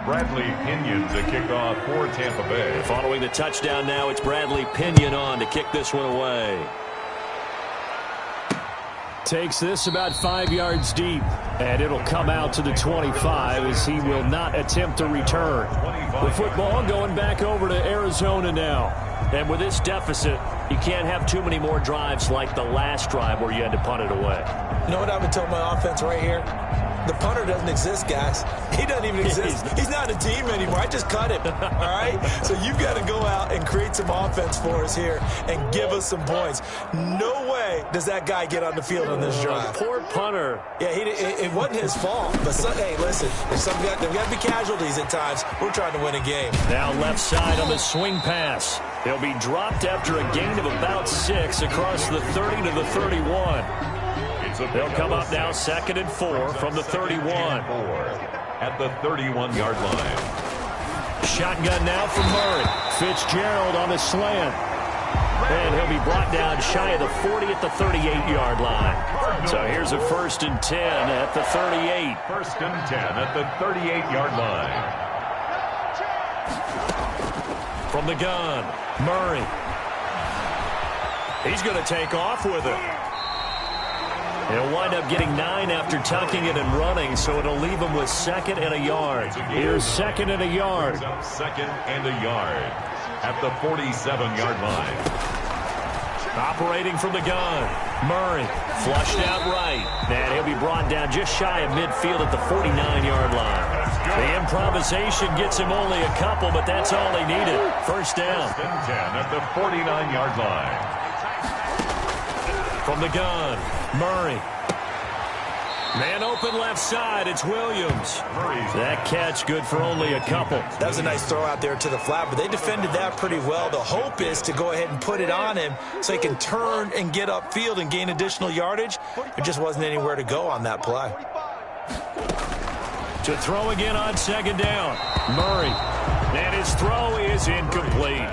Bradley Pinion to kick off for Tampa Bay. And following the touchdown now, it's Bradley Pinion on to kick this one away. Takes this about 5 yards deep, and it'll come out to the 25 as he will not attempt to return. The football going back over to Arizona now. And with this deficit, you can't have too many more drives like the last drive where you had to punt it away. You know what I would tell my offense right here? The punter doesn't exist, guys. He doesn't even exist. He's not a team anymore. I just cut him, all right? So you've got to go out and create some offense for us here and give us some points. No way does that guy get on the field on this drive. Poor punter. Yeah, it wasn't his fault. But, hey, listen, there's got to be casualties at times. We're trying to win a game. Now left side on the swing pass. He'll be dropped after a gain of about 6 across the 30 to the 31. They'll come up now 2nd and 4 from the 31. At the 31-yard line. Shotgun now from Murray. Fitzgerald on the slant. And he'll be brought down shy of the 40 at the 38-yard line. So here's a 1st and 10 at the 38. 1st and 10 at the 38-yard line. From the gun, Murray. He's going to take off with it. He'll wind up getting 9 after tucking it and running, so it'll leave him with 2nd and a yard. Here's 2nd and a yard. 2nd and a yard at the 47-yard line. Operating from the gun, Murray flushed out right. And he'll be brought down just shy of midfield at the 49-yard line. The improvisation gets him only a couple, but that's all he needed. 1st down. 1st and 10 at the 49-yard line. From the gun, Murray. Man open left side, it's Williams. That catch good for only a couple. That was a nice throw out there to the flat, but they defended that pretty well. The hope is to go ahead and put it on him so he can turn and get upfield and gain additional yardage. There just wasn't anywhere to go on that play. To throw again on 2nd down, Murray. And his throw is incomplete.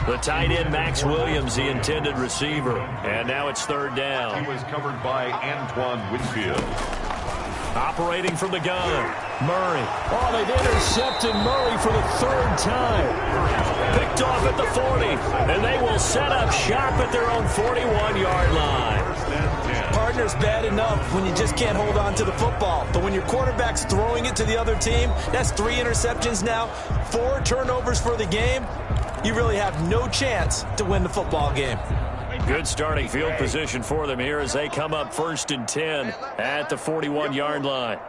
The tight end, Max Williams, the intended receiver. And now it's 3rd down. He was covered by Antoine Winfield. Operating from the gun, Murray. Oh, they've intercepted Murray for the 3rd time. Picked off at the 40. And they will set up shop at their own 41-yard line. Partner's bad enough when you just can't hold on to the football. But when your quarterback's throwing it to the other team, that's 3 interceptions now, 4 turnovers for the game. You really have no chance to win the football game. Good starting field position for them here as they come up 1st and 10 at the 41-yard line.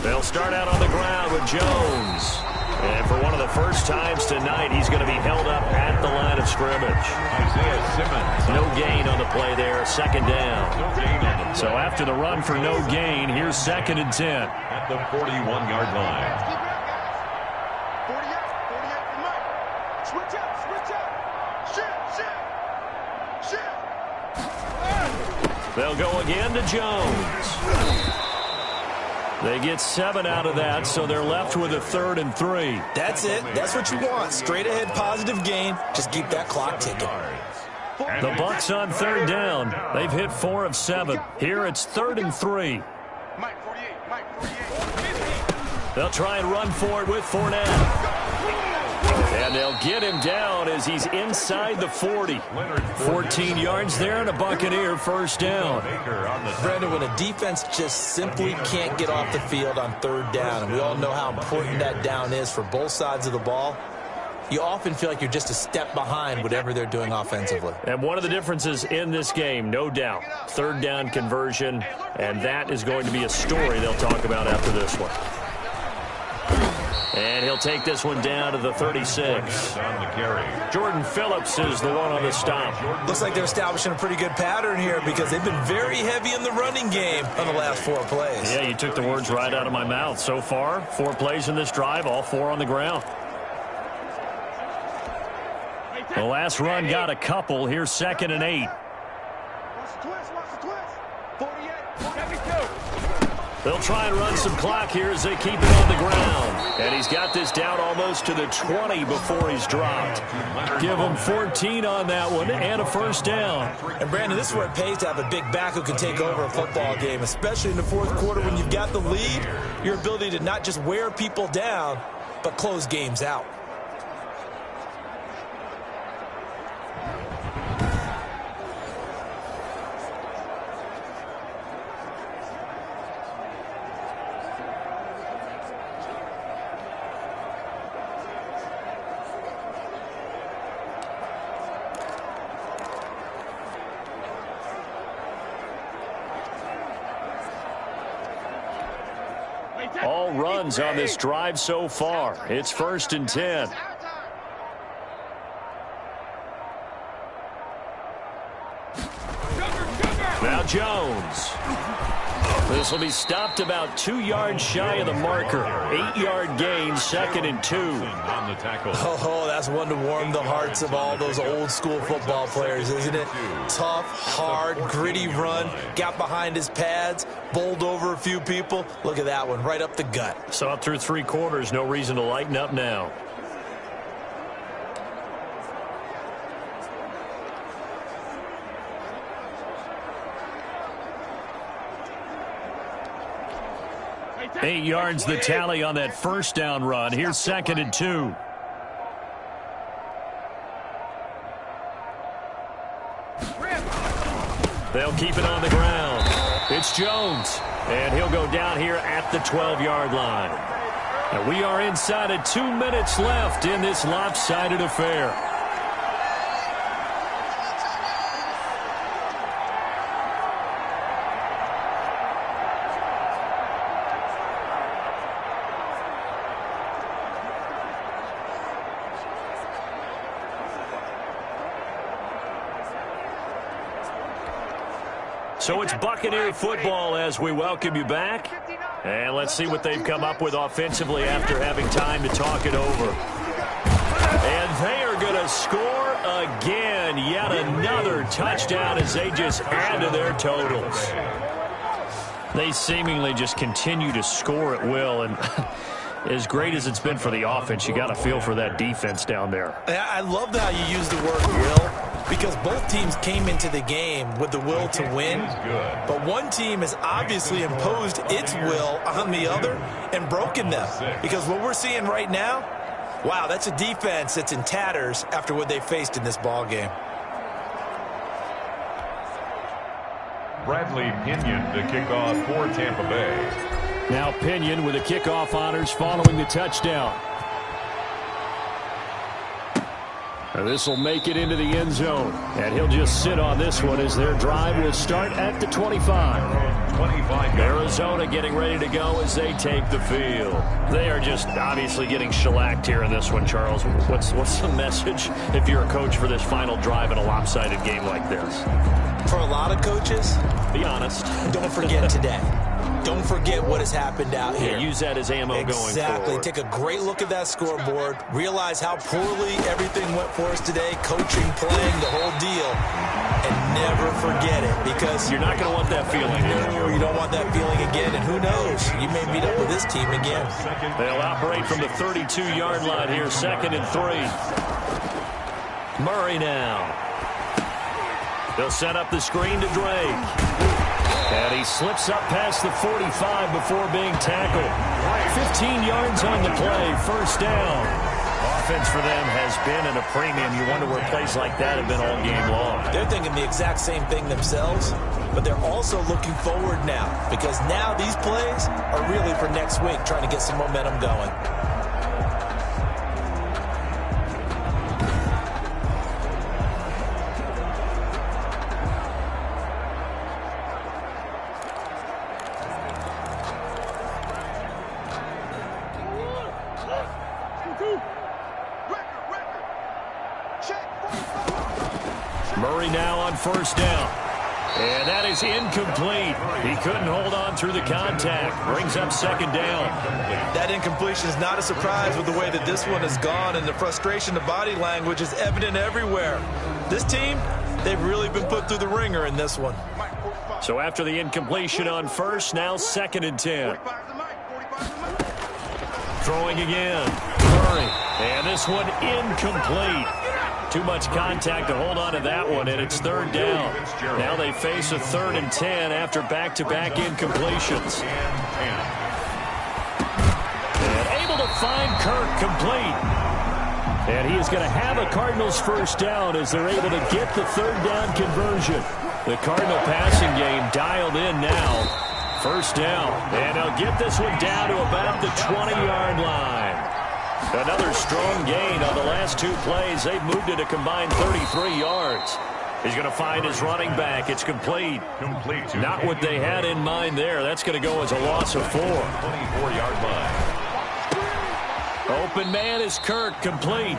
They'll start out on the ground with Jones. And for one of the first times tonight, he's going to be held up at the line of scrimmage. Isaiah Simmons. No gain on the play there, 2nd down. So after the run for no gain, here's 2nd and 10. At the 41-yard line. They'll go again to Jones. They get 7 out of that, so they're left with a 3rd and 3. That's it. That's what you want. Straight ahead positive gain. Just keep that clock ticking. The Bucs on 3rd down. They've hit 4 of 7. Here it's 3rd and 3. They'll try and run for it with Fournette. And they'll get him down as he's inside the 40. 14 yards there and a Buccaneer first down. Brandon, when a defense just simply can't get off the field on third down, and we all know how important that down is for both sides of the ball, you often feel like you're just a step behind whatever they're doing offensively. And one of the differences in this game, no doubt, third down conversion, and that is going to be a story they'll talk about after this one. And he'll take this one down to the 36. Jordan Phillips is the one on the stop. Looks like they're establishing a pretty good pattern here because they've been very heavy in the running game on the last 4 plays. Yeah, you took the words right out of my mouth. So far, 4 plays in this drive, all 4 on the ground. The last run got a couple. Here's 2nd and 8. They'll try and run some clock here as they keep it on the ground. And he's got this down almost to the 20 before he's dropped. Give him 14 on that one and a first down. And, Brandon, this is where it pays to have a big back who can take over a football game, especially in the fourth quarter when you've got the lead. Your ability to not just wear people down, but close games out. All runs on this drive so far. It's 1st and 10. Now Jones. This will be stopped about 2 yards shy of the marker. 8-yard gain, 2nd and 2. Oh, that's one to warm the hearts of all those old school football players, isn't it? Tough, hard, gritty run. Got behind his pads, bowled over a few people. Look at that one, right up the gut. Saw it through 3 quarters. No reason to lighten up now. Eight yards the tally on that first down run. Here's 2nd and 2. They'll keep it on the ground. It's Jones, and he'll go down here at the 12-yard line. And we are inside of 2 minutes left in this lopsided affair. So it's Buccaneer football as we welcome you back. And let's see what they've come up with offensively after having time to talk it over. And they are going to score again. Yet another touchdown as they just add to their totals. They seemingly just continue to score at will. And as great as it's been for the offense, you got to feel for that defense down there. I love how you use the word will, because both teams came into the game with the will to win, but one team has obviously imposed its will on the other and broken them. Because what we're seeing right now, wow, that's a defense that's in tatters after what they faced in this ball game. Bradley Pinion to kick off for Tampa Bay. Now Pinion with the kickoff honors following the touchdown. This will make it into the end zone. And he'll just sit on this one as their drive will start at the 25. Arizona getting ready to go as they take the field. They are just obviously getting shellacked here in this one, Charles. What's the message if you're a coach for this final drive in a lopsided game like this? For a lot of coaches, be honest. Don't forget today. Don't forget what has happened out here. Yeah, use that as ammo going forward. Exactly. Take a great look at that scoreboard. Realize how poorly everything went for us today. Coaching, playing, the whole deal. And never forget it, because you're not going to want that feeling. No, you don't want that feeling again. And who knows? You may meet up with this team again. They'll operate from the 32-yard line here. 2nd and 3. Murray now. They'll set up the screen to Drake. And he slips up past the 45 before being tackled. 15 yards on the play, first down. defense for them has been at a premium. You wonder where plays like that have been all game long. They're thinking the exact same thing themselves, but they're also looking forward now because now these plays are really for next week, trying to get some momentum going. Murray now on first down. And that is incomplete. He couldn't hold on through the contact. Brings up second down. That incompletion is not a surprise with the way that this one has gone, and the frustration, the body language is evident everywhere. This team, they've really been put through the ringer in this one. So after the incompletion on first, now 2nd and 10. Throwing again. Murray. And this one incomplete. Too much contact to hold on to that one, and it's 3rd down. Now they face a 3rd and 10 after back-to-back incompletions. And able to find Kirk complete. And he is going to have a Cardinals first down as they're able to get the 3rd down conversion. The Cardinal passing game dialed in now. First down. And they'll get this one down to about the 20-yard line. Another strong gain on the last 2 plays. They've moved it a combined 33 yards. He's going to find his running back. It's complete. Not what they had in mind there. That's going to go as a loss of 4. 24-yard line. Open man is Kirk, complete.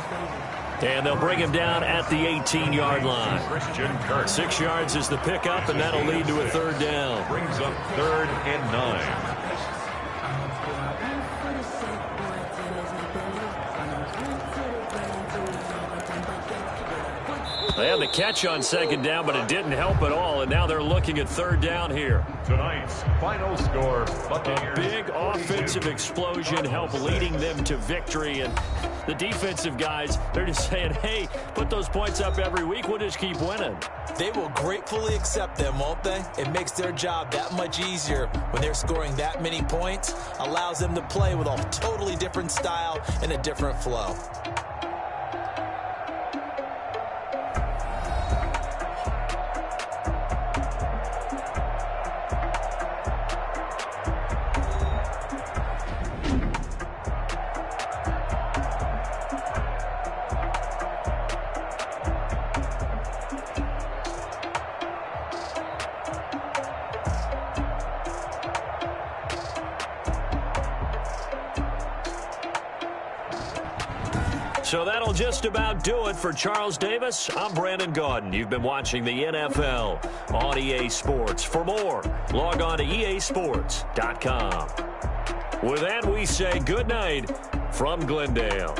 And they'll bring him down at the 18-yard line. 6 yards is the pickup, and that'll lead to a 3rd down. Brings up 3rd and 9. They had the catch on 2nd down, but it didn't help at all, and now they're looking at 3rd down here. Tonight's final score, Buccaneers. A big offensive explosion helped leading them to victory, and the defensive guys, they're just saying, hey, put those points up every week, we'll just keep winning. They will gratefully accept them, won't they? It makes their job that much easier when they're scoring that many points, allows them to play with a totally different style and a different flow. So that'll just about do it for Charles Davis. I'm Brandon Gaudin. You've been watching the NFL on EA Sports. For more, log on to easports.com. With that, we say good night from Glendale.